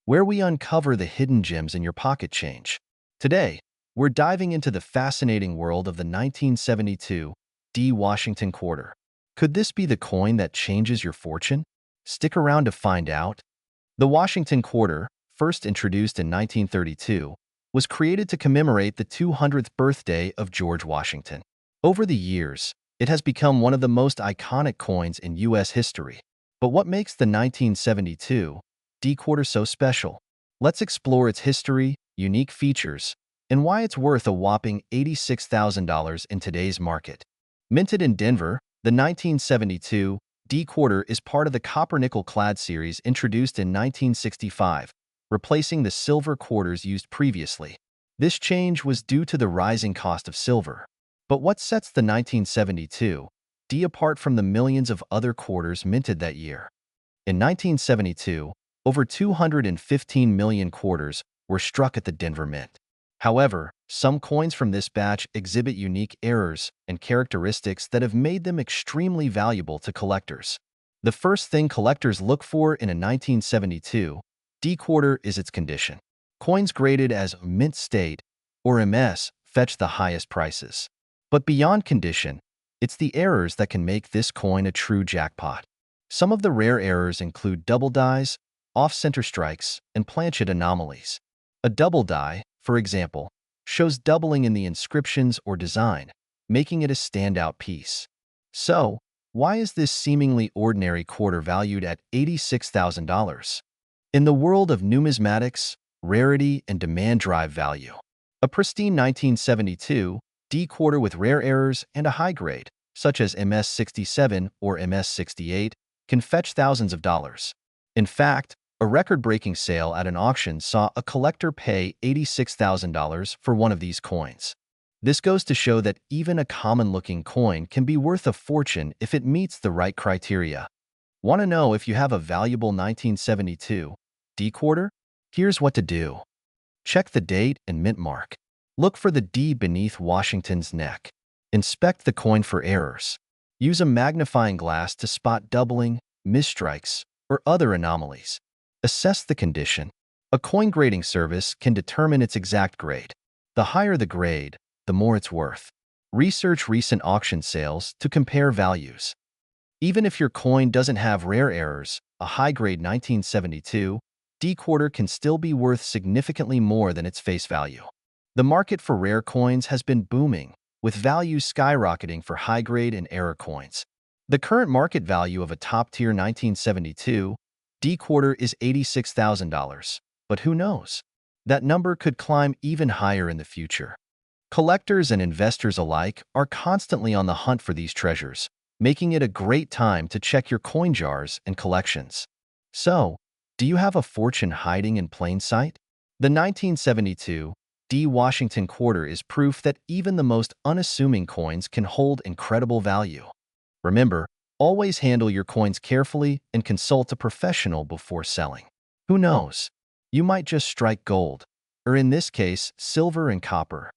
where we uncover the hidden gems in your pocket change. Today, we're diving into the fascinating world of the 1972 D. Washington quarter. Could this be the coin that changes your fortune? Stick around to find out. The Washington quarter, first introduced in 1932, was created to commemorate the 200th birthday of George Washington. Over the years, it has become one of the most iconic coins in U.S. history. But what makes the 1972 D quarter so special? Let's explore its history, unique features, and why it's worth a whopping $86,000 in today's market. Minted in Denver, the 1972 D quarter is part of the copper-nickel clad series introduced in 1965, replacing the silver quarters used previously. This change was due to the rising cost of silver. But what sets the 1972 D apart from the millions of other quarters minted that year? In 1972, over 215 million quarters were struck at the Denver Mint. However, some coins from this batch exhibit unique errors and characteristics that have made them extremely valuable to collectors. The first thing collectors look for in a 1972 D quarter is its condition. Coins graded as mint state, or MS, fetch the highest prices. But beyond condition, it's the errors that can make this coin a true jackpot. Some of the rare errors include double dies, off-center strikes, and planchet anomalies. A double die, for example, shows doubling in the inscriptions or design, making it a standout piece. So, why is this seemingly ordinary quarter valued at $86,000? In the world of numismatics, rarity and demand drive value. A pristine 1972 D quarter with rare errors and a high grade, such as MS-67 or MS-68, can fetch thousands of dollars. In fact, a record-breaking sale at an auction saw a collector pay $86,000 for one of these coins. This goes to show that even a common-looking coin can be worth a fortune if it meets the right criteria. Want to know if you have a valuable 1972 D quarter? Here's what to do. Check the date and mint mark. Look for the D beneath Washington's neck. Inspect the coin for errors. Use a magnifying glass to spot doubling, misstrikes, or other anomalies. Assess the condition. A coin grading service can determine its exact grade. The higher the grade, the more it's worth. Research recent auction sales to compare values. Even if your coin doesn't have rare errors, a high-grade 1972 D quarter can still be worth significantly more than its face value. The market for rare coins has been booming, with values skyrocketing for high-grade and error coins. The current market value of a top-tier 1972 D quarter is $86,000, but who knows? That number could climb even higher in the future. Collectors and investors alike are constantly on the hunt for these treasures, making it a great time to check your coin jars and collections. So, do you have a fortune hiding in plain sight? The 1972 D. Washington quarter is proof that even the most unassuming coins can hold incredible value. Remember, always handle your coins carefully and consult a professional before selling. Who knows? You might just strike gold, or in this case, silver and copper.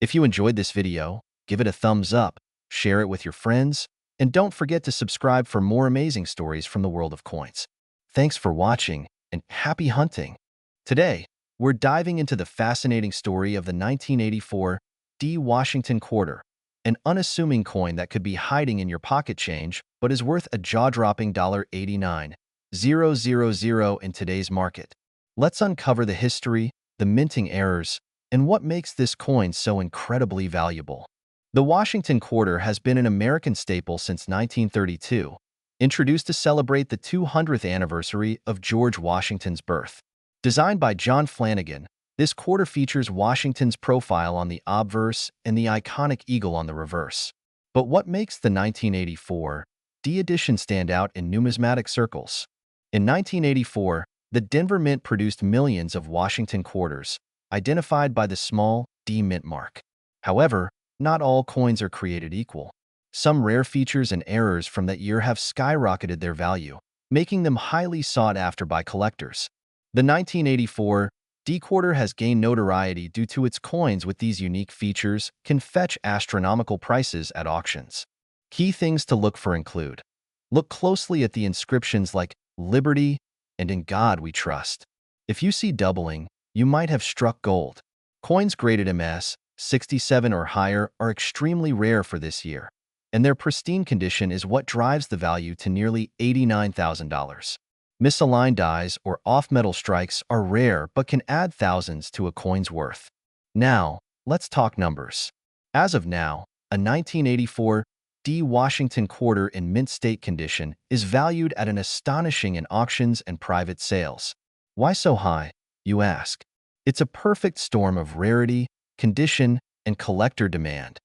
If you enjoyed this video, give it a thumbs up, share it with your friends, and don't forget to subscribe for more amazing stories from the world of coins. Thanks for watching, and happy hunting! Today, we're diving into the fascinating story of the 1984 D. Washington quarter, an unassuming coin that could be hiding in your pocket change but is worth a jaw-dropping $89,000 in today's market. Let's uncover the history, the minting errors, and what makes this coin so incredibly valuable. The Washington quarter has been an American staple since 1932, introduced to celebrate the 200th anniversary of George Washington's birth. Designed by John Flanagan, this quarter features Washington's profile on the obverse and the iconic eagle on the reverse. But what makes the 1984 D edition stand out in numismatic circles? In 1984, the Denver Mint produced millions of Washington quarters, identified by the small D mint mark. However, not all coins are created equal. Some rare features and errors from that year have skyrocketed their value, making them highly sought after by collectors. The 1984 D quarter has gained notoriety due to its coins with these unique features can fetch astronomical prices at auctions. Key things to look for include: look closely at the inscriptions like Liberty and In God We Trust. If you see doubling, you might have struck gold. Coins graded MS 67 or higher are extremely rare for this year, and their pristine condition is what drives the value to nearly $89,000. Misaligned dies or off-metal strikes are rare but can add thousands to a coin's worth. Now, let's talk numbers. As of now, a 1984 D Washington quarter in mint state condition is valued at an astonishing in auctions and private sales. Why so high, you ask? It's a perfect storm of rarity, condition, and collector demand.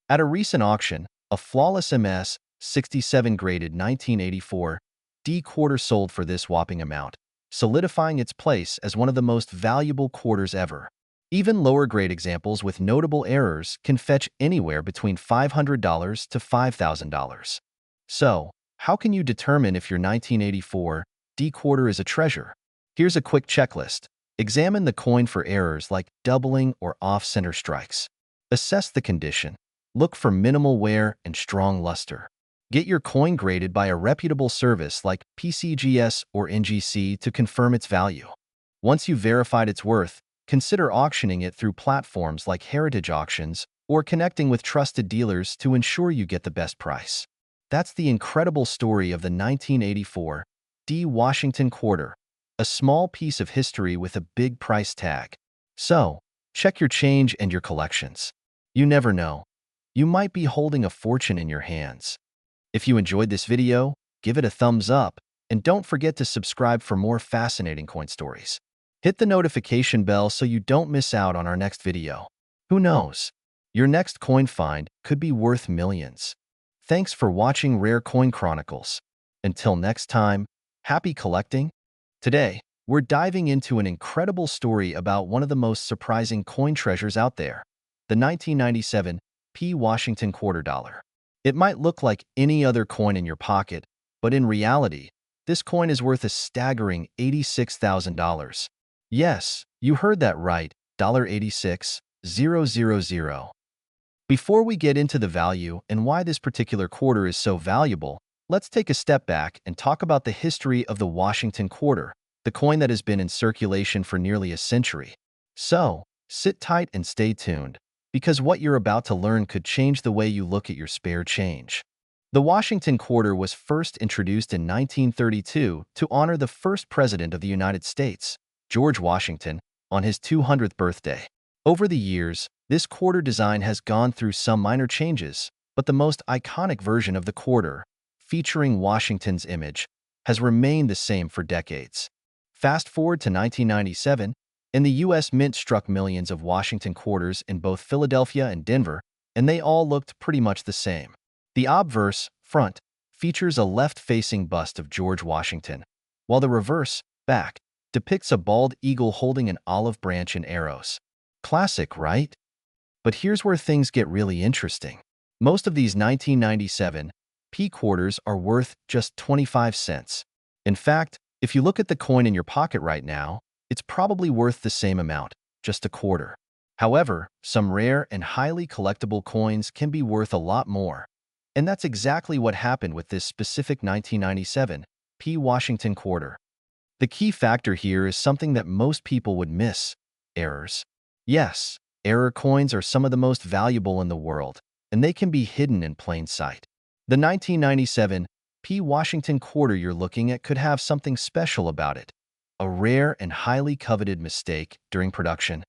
At a recent auction, a flawless MS 67 graded 1984 D quarter sold for this whopping amount, solidifying its place as one of the most valuable quarters ever. Even lower grade examples with notable errors can fetch anywhere between $500 to $5,000. So, how can you determine if your 1984 D quarter is a treasure? Here's a quick checklist. Examine the coin for errors like doubling or off-center strikes. Assess the condition. Look for minimal wear and strong luster. Get your coin graded by a reputable service like PCGS or NGC to confirm its value. Once you've verified its worth, consider auctioning it through platforms like Heritage Auctions or connecting with trusted dealers to ensure you get the best price. That's the incredible story of the 1984 D Washington quarter, a small piece of history with a big price tag. So, check your change and your collections. You never know. You might be holding a fortune in your hands. If you enjoyed this video, give it a thumbs up, and don't forget to subscribe for more fascinating coin stories. Hit the notification bell so you don't miss out on our next video. Who knows? Your next coin find could be worth millions. Thanks for watching Rare Coin Chronicles. Until next time, happy collecting! Today, we're diving into an incredible story about one of the most surprising coin treasures out there, the 1997 P. Washington quarter dollar. It might look like any other coin in your pocket, but in reality, this coin is worth a staggering $86,000. Yes, you heard that right, $86,000. Before we get into the value and why this particular quarter is so valuable, let's take a step back and talk about the history of the Washington quarter, the coin that has been in circulation for nearly a century. So, sit tight and stay tuned, because what you're about to learn could change the way you look at your spare change. The Washington quarter was first introduced in 1932 to honor the first president of the United States, George Washington, on his 200th birthday. Over the years, this quarter design has gone through some minor changes, but the most iconic version of the quarter, featuring Washington's image, has remained the same for decades. Fast forward to 1997, and the U.S. Mint struck millions of Washington quarters in both Philadelphia and Denver, and they all looked pretty much the same. The obverse, front, features a left-facing bust of George Washington, while the reverse, back, depicts a bald eagle holding an olive branch and arrows. Classic, right? But here's where things get really interesting. Most of these 1997 P quarters are worth just 25 cents. In fact, if you look at the coin in your pocket right now, it's probably worth the same amount, just a quarter. However, some rare and highly collectible coins can be worth a lot more. And that's exactly what happened with this specific 1997 P. Washington quarter. The key factor here is something that most people would miss: errors. Yes, error coins are some of the most valuable in the world, and they can be hidden in plain sight. The 1997 P. Washington quarter you're looking at could have something special about it: a rare and highly coveted mistake during production.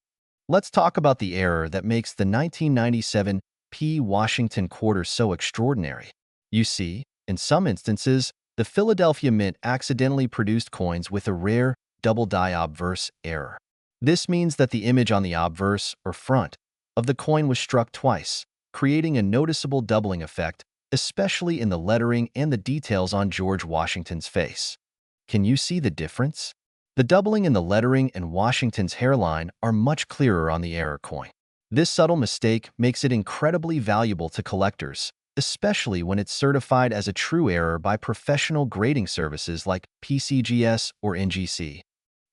Let's talk about the error that makes the 1997 P. Washington quarter so extraordinary. You see, in some instances, the Philadelphia Mint accidentally produced coins with a rare double-die obverse error. This means that the image on the obverse, or front, of the coin was struck twice, creating a noticeable doubling effect, especially in the lettering and the details on George Washington's face. Can you see the difference? The doubling in the lettering and Washington's hairline are much clearer on the error coin. This subtle mistake makes it incredibly valuable to collectors, especially when it's certified as a true error by professional grading services like PCGS or NGC.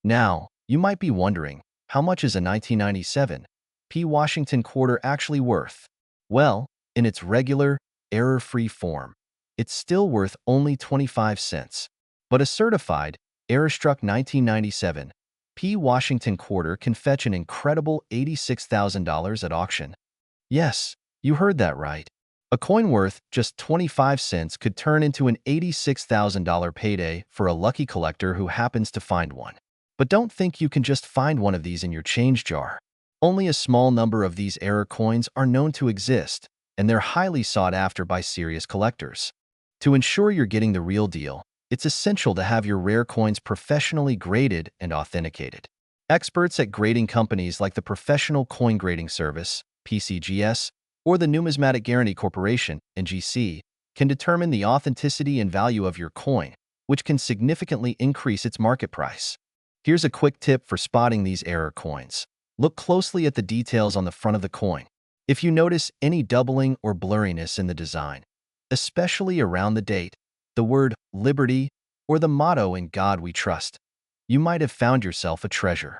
Now, you might be wondering, how much is a 1997 P. Washington quarter actually worth? Well, in its regular, error-free form, it's still worth only 25 cents. But a certified, error-struck 1997 P. Washington quarter can fetch an incredible $86,000 at auction. Yes, you heard that right. A coin worth just 25 cents could turn into an $86,000 payday for a lucky collector who happens to find one. But don't think you can just find one of these in your change jar. Only a small number of these error coins are known to exist, and they're highly sought after by serious collectors. To ensure you're getting the real deal, it's essential to have your rare coins professionally graded and authenticated. Experts at grading companies like the Professional Coin Grading Service, PCGS, or the Numismatic Guarantee Corporation, NGC, can determine the authenticity and value of your coin, which can significantly increase its market price. Here's a quick tip for spotting these error coins. Look closely at the details on the front of the coin. If you notice any doubling or blurriness in the design, especially around the date, the word Liberty, or the motto "In God We Trust," you might have found yourself a treasure.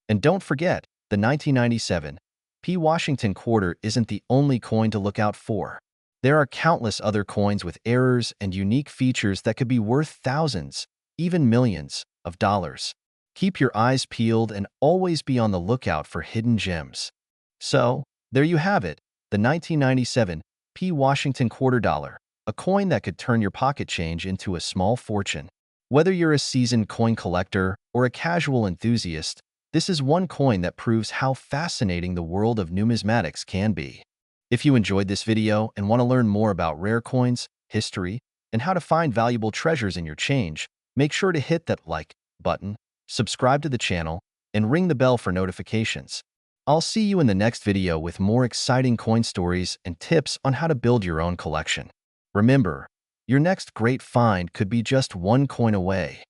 And don't forget, the 1997 P. Washington quarter isn't the only coin to look out for. There are countless other coins with errors and unique features that could be worth thousands, even millions, of dollars. Keep your eyes peeled and always be on the lookout for hidden gems. So, there you have it, the 1997 P. Washington quarter dollar, a coin that could turn your pocket change into a small fortune. Whether you're a seasoned coin collector or a casual enthusiast, this is one coin that proves how fascinating the world of numismatics can be. If you enjoyed this video and want to learn more about rare coins, history, and how to find valuable treasures in your change, make sure to hit that like button, subscribe to the channel, and ring the bell for notifications. I'll see you in the next video with more exciting coin stories and tips on how to build your own collection. Remember, your next great find could be just one coin away.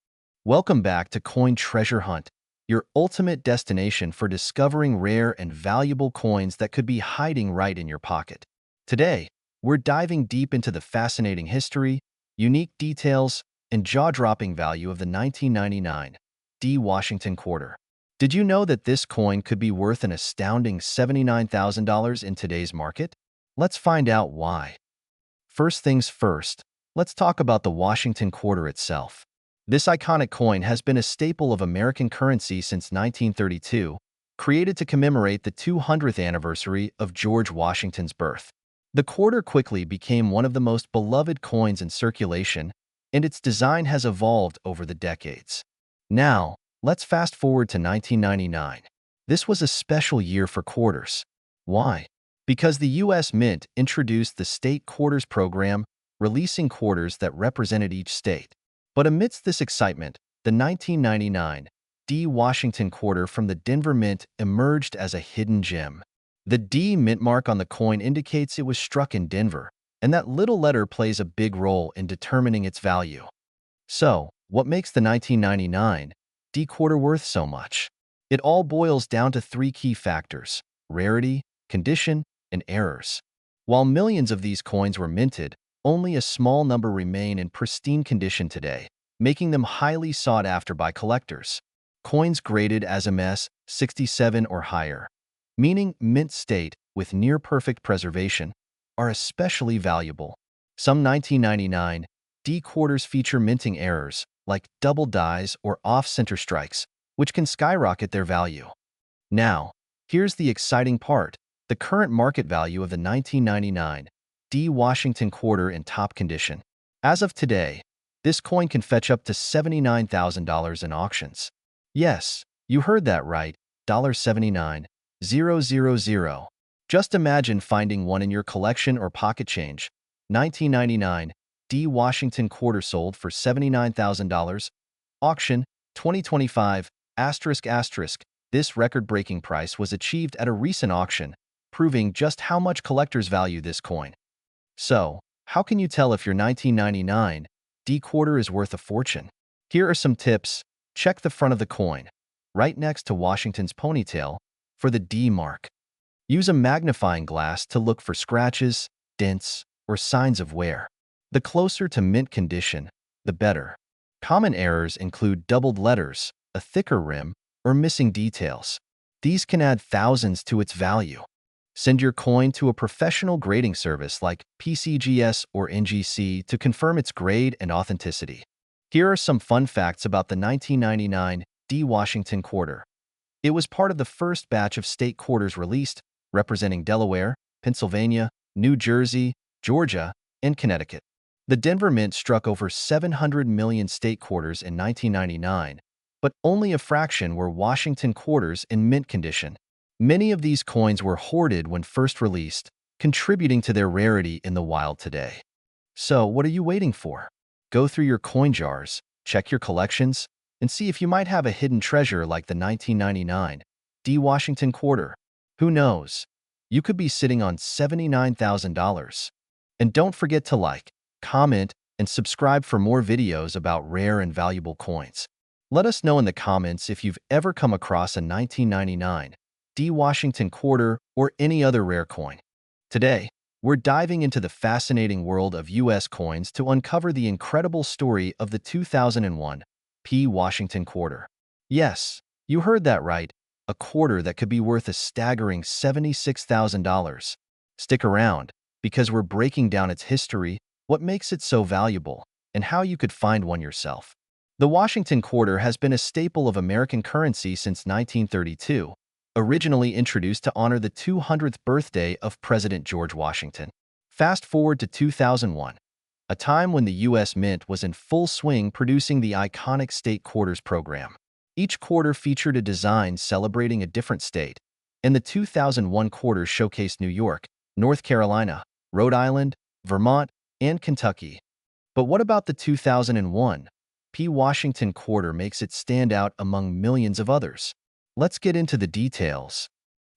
Welcome back to Coin Treasure Hunt, your ultimate destination for discovering rare and valuable coins that could be hiding right in your pocket. Today, we're diving deep into the fascinating history, unique details, and jaw-dropping value of the 1999 D. Washington quarter. Did you know that this coin could be worth an astounding $79,000 in today's market? Let's find out why. First things first, let's talk about the Washington quarter itself. This iconic coin has been a staple of American currency since 1932, created to commemorate the 200th anniversary of George Washington's birth. The quarter quickly became one of the most beloved coins in circulation, and its design has evolved over the decades. Now, let's fast forward to 1999. This was a special year for quarters. Why? Because the U.S. Mint introduced the State Quarters program, releasing quarters that represented each state. But amidst this excitement, the 1999 D. Washington quarter from the Denver Mint emerged as a hidden gem. The D mint mark on the coin indicates it was struck in Denver, and that little letter plays a big role in determining its value. So, what makes the 1999 D quarter worth so much? It all boils down to three key factors: rarity, condition, and errors. While millions of these coins were minted, only a small number remain in pristine condition today, making them highly sought after by collectors. Coins graded as MS 67 or higher, meaning mint state with near-perfect preservation, are especially valuable. Some 1999 D quarters feature minting errors, like double dies or off-center strikes, which can skyrocket their value. Now, here's the exciting part: the current market value of the 1999 D. Washington quarter in top condition. As of today, this coin can fetch up to $79,000 in auctions. Yes, you heard that right, $79,000. Just imagine finding one in your collection or pocket change. 1999 D. Washington quarter sold for $79,000. Auction 2025 ***. This record-breaking price was achieved at a recent auction, proving just how much collectors value this coin. So, how can you tell if your 1999 D quarter is worth a fortune? Here are some tips. Check the front of the coin, right next to Washington's ponytail, for the D mark. Use a magnifying glass to look for scratches, dents, or signs of wear. The closer to mint condition, the better. Common errors include doubled letters, a thicker rim, or missing details. These can add thousands to its value. Send your coin to a professional grading service like PCGS or NGC to confirm its grade and authenticity. Here are some fun facts about the 1999 D. Washington quarter. It was part of the first batch of state quarters released, representing Delaware, Pennsylvania, New Jersey, Georgia, and Connecticut. The Denver Mint struck over 700 million state quarters in 1999, but only a fraction were Washington quarters in mint condition. Many of these coins were hoarded when first released, contributing to their rarity in the wild today. So, what are you waiting for? Go through your coin jars, check your collections, and see if you might have a hidden treasure like the 1999 D. Washington quarter. Who knows? You could be sitting on $79,000. And don't forget to like, comment, and subscribe for more videos about rare and valuable coins. Let us know in the comments if you've ever come across a 1999 D. Washington quarter or any other rare coin. Today, we're diving into the fascinating world of U.S. coins to uncover the incredible story of the 2001 P. Washington quarter. Yes, you heard that right, a quarter that could be worth a staggering $76,000. Stick around, because we're breaking down its history, what makes it so valuable, and how you could find one yourself. The Washington quarter has been a staple of American currency since 1932, originally introduced to honor the 200th birthday of President George Washington. Fast forward to 2001, a time when the U.S. Mint was in full swing producing the iconic state quarters program. Each quarter featured a design celebrating a different state, and the 2001 quarter showcased New York, North Carolina, Rhode Island, Vermont, and Kentucky. But what about the 2001 P. Washington quarter makes it stand out among millions of others? Let's get into the details.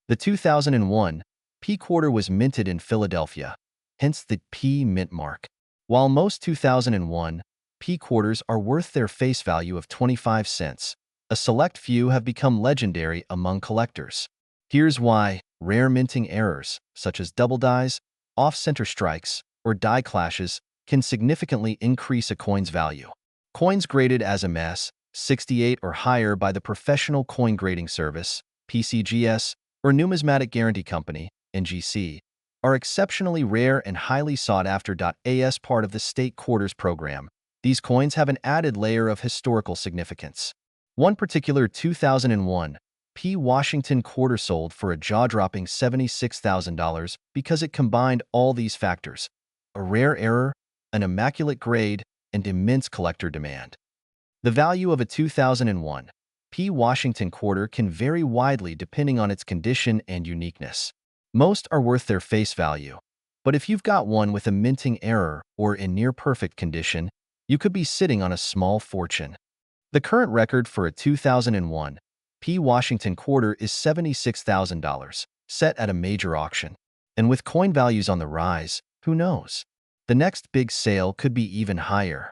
The 2001 P quarter was minted in Philadelphia, hence the P mint mark. While most 2001 P quarters are worth their face value of 25 cents, a select few have become legendary among collectors. Here's why: rare minting errors, such as double dies, off-center strikes, or die clashes, can significantly increase a coin's value. Coins graded as MS 68 or higher by the Professional Coin Grading Service, PCGS, or Numismatic Guarantee Company, NGC, are exceptionally rare and highly sought after. As part of the state quarters program, these coins have an added layer of historical significance. One particular 2001 P. Washington quarter sold for a jaw-dropping $76,000 because it combined all these factors: a rare error, an immaculate grade, and immense collector demand. The value of a 2001 P. Washington quarter can vary widely depending on its condition and uniqueness. Most are worth their face value, but if you've got one with a minting error or in near-perfect condition, you could be sitting on a small fortune. The current record for a 2001 P. Washington quarter is $76,000, set at a major auction. And with coin values on the rise, who knows? The next big sale could be even higher.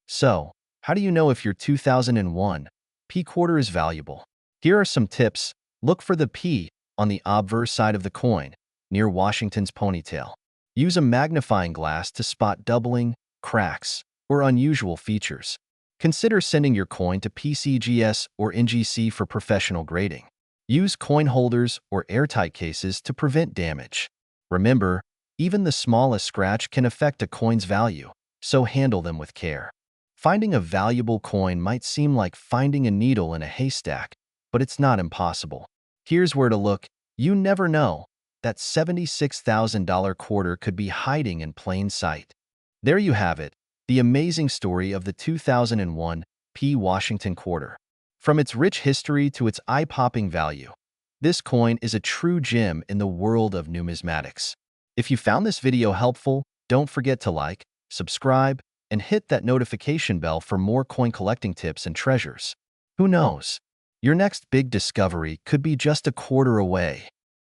So, how do you know if your 2001 P quarter is valuable? Here are some tips. Look for the P on the obverse side of the coin, near Washington's ponytail. Use a magnifying glass to spot doubling, cracks, or unusual features. Consider sending your coin to PCGS or NGC for professional grading. Use coin holders or airtight cases to prevent damage. Remember, even the smallest scratch can affect a coin's value, so handle them with care. Finding a valuable coin might seem like finding a needle in a haystack, but it's not impossible. Here's where to look. You never know. That $76,000 quarter could be hiding in plain sight. There you have it, the amazing story of the 2001 P. Washington quarter. From its rich history to its eye-popping value, this coin is a true gem in the world of numismatics. If you found this video helpful, don't forget to like, subscribe, and hit that notification bell for more coin collecting tips and treasures. Who knows? Your next big discovery could be just a quarter away.